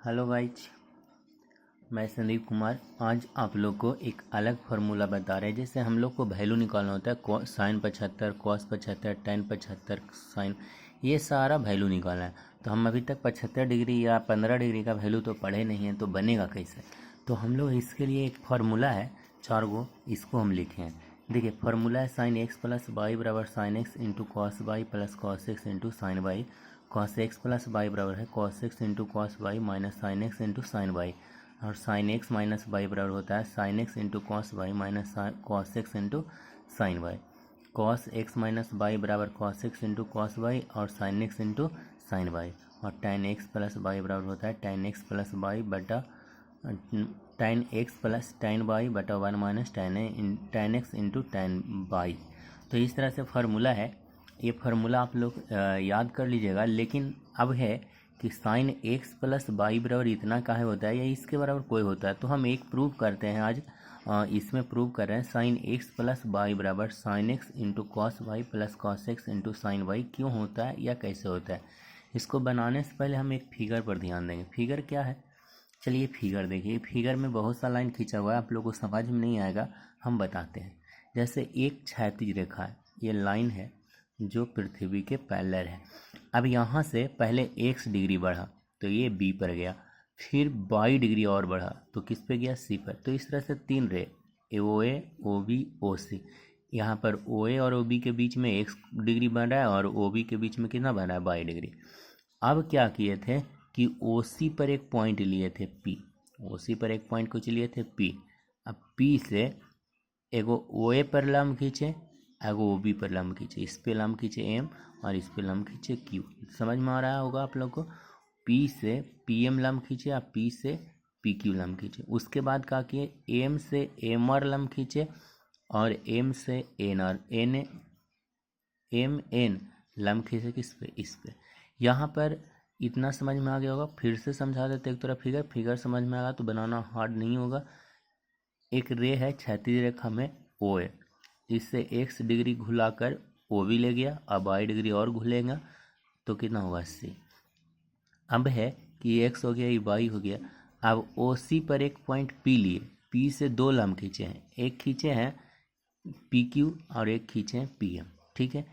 Hello guys, मैं संदीप कुमार। आज आप लोग को एक अलग फार्मूला बता रहे हैं। जैसे हम लोग को वैल्यू निकालना होता है, साइन 75, कॉस 75, टेन 75, साइन, ये सारा वैल्यू निकालना है। तो हम अभी तक 75 डिग्री या 15 डिग्री का वैल्यू तो पढ़े नहीं हैं, तो बनेगा कैसे? तो हम लोग इसके लिए एक फार्मूला है 4 गो, इसको हम लिखे हैं। देखिए, फार्मूला है साइन एक्स प्लस वाई बराबर sine x into cos y plus cos x into sine y. Cos x plus y बराबर है cos x into cos y minus sine x into sine y. और sine x minus y बराबर होता है sine x into cos y minus cos x into sine y. Cos x minus y बराबर cos x into cos y और sine x into sine y. और tan x plus y बराबर होता है tan x plus y बटा tan x plus tan y बटा one minus tan x into tan y. तो इस तरह से फार्मूला है। ये फार्मूला आप लोग याद कर लीजिएगा। लेकिन अब है कि साइन एक्स प्लस वाई बराबर इतना काहे होता है या इसके बराबर कोई होता है, तो हम एक प्रूव करते हैं आज। इसमें प्रूव कर रहे हैं साइन एक्स प्लस वाई बराबर sine x into cos y plus cos x into sine y क्यों होता है या कैसे होता है। इसको बनाने से पहले हम एक फिगर पर ध्यान देंगे। फिगर क्या है? चलिए फिगर देखिए। फिगर में बहुत सा लाइन खींचा हुआ है, आप लोगों को समझ में नहीं आएगा, हम बताते हैं। जैसे एक क्षैतिज रेखा है, ये लाइन है जो पृथ्वी के पैरेलल है। अब यहाँ से पहले x डिग्री बढ़ा तो ये b पर गया, फिर y डिग्री और बढ़ा तो किस पे गया? c पर। तो इस तरह से तीन रे OA OB OC, यहाँ पर OA और OB के बीच में x डिग्री बढ़ रहा है और OB के बीच में कितना बढ़ रहा है? y degree. अब क्या किए थे कि OC पर एक पॉइंट लिए थे P, OC पर एक पॉइंट कुछ लिए थे P। अब P से एगो OA पर लंब खींचे, एगो OB पर लंब खींचे, इस पे लंब खींचे M और इस पे लंब खींचे Q। समझ में आ रहा होगा आप लोग को? P से PM लंब खींचे या P से PQ लंब खींचे। उसके बाद क्या किए? M से MR लंब खींचे और M से MN लंब खींचे किस पे? इस पे। यहाँ पर इतना समझ में आ गया होगा। फिर से समझा देते एक तरफ। फिगर समझ में आया तो बनाना हार्ड नहीं होगा। एक रे है क्षैतिज रेखा में OA, इससे x डिग्री घुलाकर OB ले गया, अब y डिग्री और घुलेगा तो कितना होगा? c। अब है कि x हो गया, ये y हो गया। अब OC पर एक पॉइंट P लिए, P से दो लंब खींचे हैं, एक खींचे हैं PQ और एक खींचे हैं PM, ठीक है।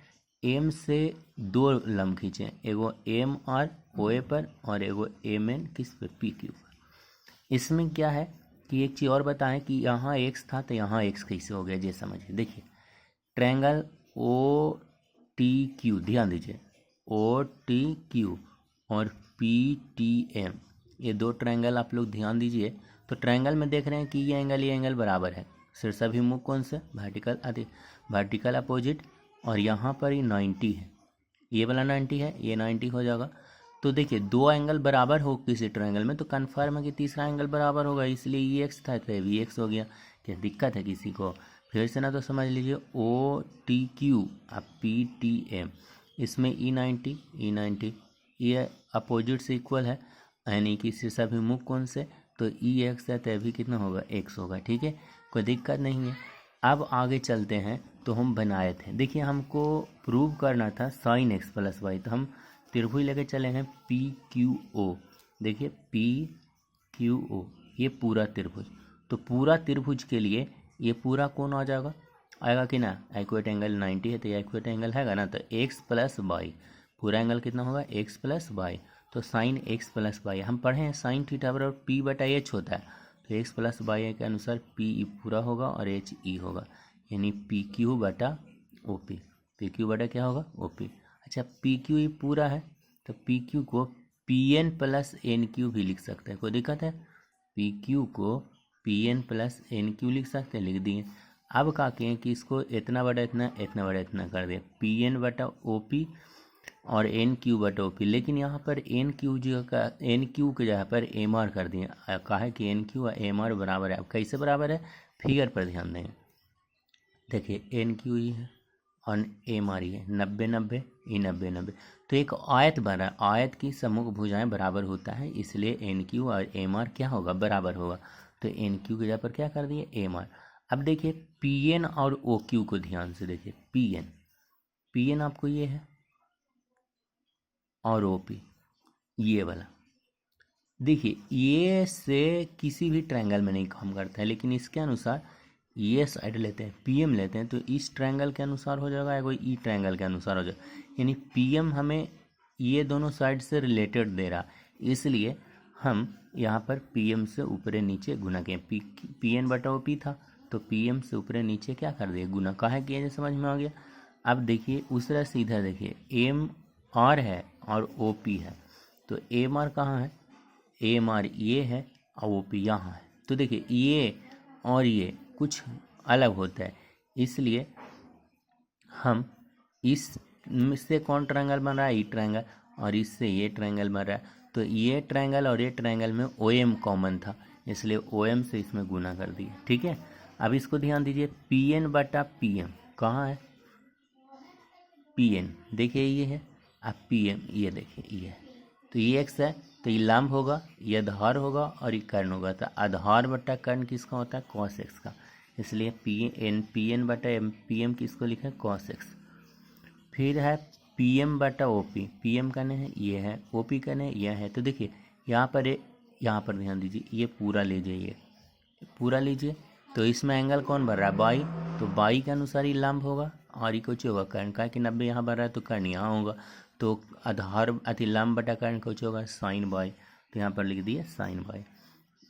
M से दो लंब खींचे हैं, एगो MR OA पर और एगो MN किस पे? PQ पर। इसमें क्या है कि एक चीज़ और बताएं कि यहाँ x था तो यहाँ x कैसे हो गया, ये समझिए। देखिए, ट्रायंगल OTQ, ध्यान दीजिए, OTQ और PTM, ये दो ट्रायंगल आप लोग ध्यान दीजिए। तो ट्रायंगल में देख रहे हैं कि ये एंगल बराबर है। शीर्षाभिमुख कौन से? Vertical opposite. और यहाँ पर ये 90 है, ये वाला 90 है, ये 90 हो जाएगा। तो देखिए, दो एंगल बराबर हो किसी ट्रायंगल में तो कन्फर्म है कि तीसरा एंगल बराबर होगा, इसलिए ये एक्स था तो ये भी एक्स हो गया। क्या दिक्कत है किसी को? फिर से ना तो समझ लीजिए, OTQ और PTM, इसमें E90 ये अपोजिट से इक्वल है, यानी कि शीर्षाभिमुख कौन से? तो EX है, तो भी कितना होगा? x होगा, ठीक है, कोई दिक्कत नहीं है। अब आगे चलते हैं। तो हम बनाए थे, देखिए हमको प्रूव करना था साइन एक्स प्लस वाई, तो हम त्रिभुज लेके चले हैं PQO। देखिए PQO, ये पूरा त्रिभुज। तो पूरा त्रिभुज के लिए ये पूरा कौन आ जाएगा? आएगा कि ना? एक्यूट एंगल 90 है तो ये एक्यूट एंगल हैगा ना, तो x प्लस वाई, पूरा एंगल कितना होगा? x प्लस वाई। तो साइन x प्लस वाई हम पढ़े हैं साइन थीटा बराबर P बटा H होता है, तो x प्लस वाई के अनुसार P पूरा होगा और H E होगा, यानी PQ बटा OP। PQ बटा क्या होगा? OP। अच्छा, PQ पूरा है तो PQ को PN प्लस NQ भी लिख सकते हैं, कोई दिक्कत है? PQ को PN प्लस NQ लिख सकते हैं, लिख दिए। अब क्या किए कि इसको इतना बड़ा इतना, इतना बड़ा इतना कर दिया, PN बटा OP और NQ बटा OP। लेकिन यहाँ पर NQ के जगह पर MR कर दिए। कहा है कि NQ और MR बराबर है। अब कैसे बराबर है? फिगर पर ध्यान देंगे। देखिए NQ ही है और MR ही है, 90-90 ये 90-90। तो एक आयत बना, आयत की सम्मुख भुजाएं बराबर होता है, इसलिए NQ और MR क्या होगा? बराबर होगा। तो NQ की जगह पर क्या कर दिए? MR। अब देखिए PN और OQ को ध्यान से देखिए। PN आपको ये है और OP ये वाला, देखिए ये से किसी भी ट्रायंगल में नहीं काम करता है, लेकिन इसके अनुसार ये साइड लेते हैं, पीएम लेते हैं, तो इस ट्रायंगल के अनुसार हो जाएगा या कोई ई ट्रायंगल के अनुसार हो जाएगा। यानी पीएम हमें ये दोनों साइड से रिलेटेड दे रहा, इसलिए हम यहाँ पर पीएम से ऊपरे नीचे गुना किए। पीएन बटा ओ पी था, तो पीएम से ऊपरे नीचे क्या कर दिए, गुना। काहे किए, जो समझ में आ गया। अब देखिए उस तरह से इधर देखिए एम आर है और ओ पी है, तो एम आर कहाँ है, एम आर ये है और ओ पी यहाँ है। तो देखिए ये और ये कुछ अलग होता है, इसलिए हम इससे कौन ट्रायंगल बन रहा है, ई ट्रायंगल, और इससे ये ट्रायंगल बन रहा है। तो ये ट्रायंगल और ये ट्रायंगल में ओ एम कॉमन था, इसलिए ओ एम से इसमें गुना कर दिए। ठीक है, अब इसको ध्यान दीजिए, पी एन बटा पी एम कहाँ है, पी एन देखिए ये है, अब पी एम ये देखिए ये है, तो ये एक्स है, तो ये लंब होगा, ये आधार होगा और ये कर्ण होगा। तो आधार बटा कर्ण किसका होता है, कॉस एक्स का, इसलिए पी एन बटा एम पी एम किसको लिखे, कॉस एक्स। फिर है पी एम बटा ओ पी एम कने है ये है, ओ पी कने यह है। तो देखिए यहाँ पर ध्यान दीजिए, ये पूरा लीजिए, ये पूरा लीजिए, तो इसमें एंगल कौन बढ़ रहा है, बाई, तो बाई के अनुसार ही लंब होगा और ये कुछ होगा कर्ण का, कि 90 यहाँ बढ़ रहा है तो कर्ण यहाँ होगा, तो आधार अति लंब बटा कर्ण कुछ होगा साइन बाई, तो यहाँ पर लिख दिए साइन बाई।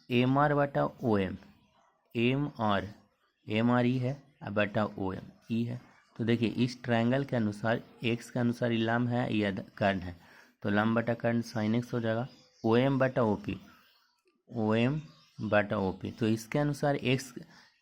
एम आर बटा O M, M R E है, अब बटा ओ एम ई है। तो देखिए इस ट्रायंगल के अनुसार एक्स के अनुसार ये लंब है, ये कर्ण है, तो लंब बटा कर्ण साइन एक्स हो जाएगा। ओ एम बटा ओ पी, ओ एम बटा ओ पी, तो इसके अनुसार एक्स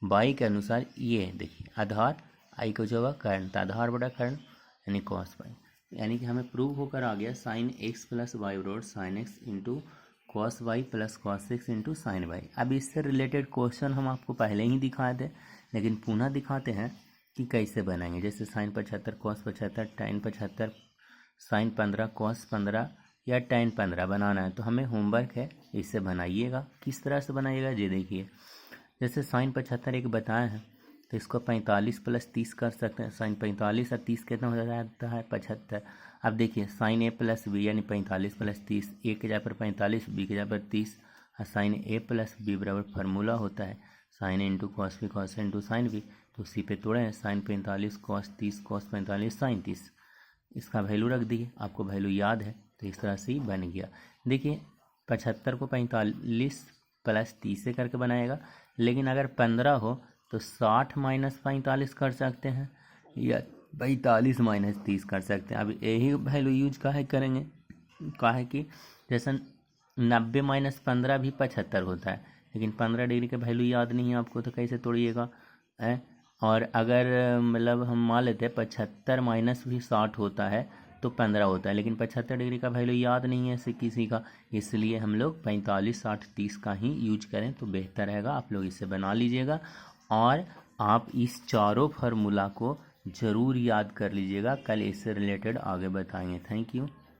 बाई के अनुसार ये देखिए आधार आई को जो होगा कर्ण, तो आधार बटा कर्ण यानी कॉस बाई, यानी कि हमें प्रूव होकर आ गया साइन एक्स प्लस वाई बरोबर sine x into cos y plus cos x into sine y. अब इससे रिलेटेड क्वेश्चन हम आपको पहले ही दिखाए थे, लेकिन पुनः दिखाते हैं कि कैसे बनाएंगे। जैसे साइन 75 कॉस 75 टाइन 75 साइन 15 कॉस 15 या tan 15 बनाना है, तो हमें होमवर्क है, इससे बनाइएगा। किस तरह से बनाइएगा ये देखिए, जैसे साइन 75 एक बताए हैं, तो इसको 45 प्लस 30 कर सकते हैं। साइन 45 और 30 कितना हो जाता है 75। अब देखिए साइन ए प्लस बी यानी 45 प्लस 30, ए के जगह पर 45 बी के जगह पर 30, और साइन ए प्लस बी बराबर फार्मूला होता है sine into cos B cos into sine B, तो उसी पे तोड़े हैं, साइन 45 कॉस 30 कॉस 45 साइन 30, इसका वैल्यू रख दिए, आपको वैल्यू याद है, तो इस तरह से ही बन गया। देखिए 75 को 45 प्लस 30 से करके बनाएगा, लेकिन अगर 15 हो तो 60 माइनस 45 कर सकते हैं या 45 माइनस 30 कर सकते हैं। अब यही वैल्यू यूज काहे करेंगे, काहे कि जैसे 90 माइनस 15 भी 75 होता है, लेकिन 15 डिग्री का वैल्यू याद नहीं है आपको, तो कैसे तोड़िएगा है। और अगर मतलब हम मान लेते हैं 75 माइनस भी 60 होता है तो 15 होता है, लेकिन 75 डिग्री का वैल्यू याद नहीं है ऐसे किसी का, इसलिए हम लोग 45 60 30 का ही यूज करें तो बेहतर रहेगा। आप लोग इसे बना लीजिएगा और आप इस चारों फार्मूला को ज़रूर याद कर लीजिएगा, कल इससे रिलेटेड आगे बताएंगे। Thank you.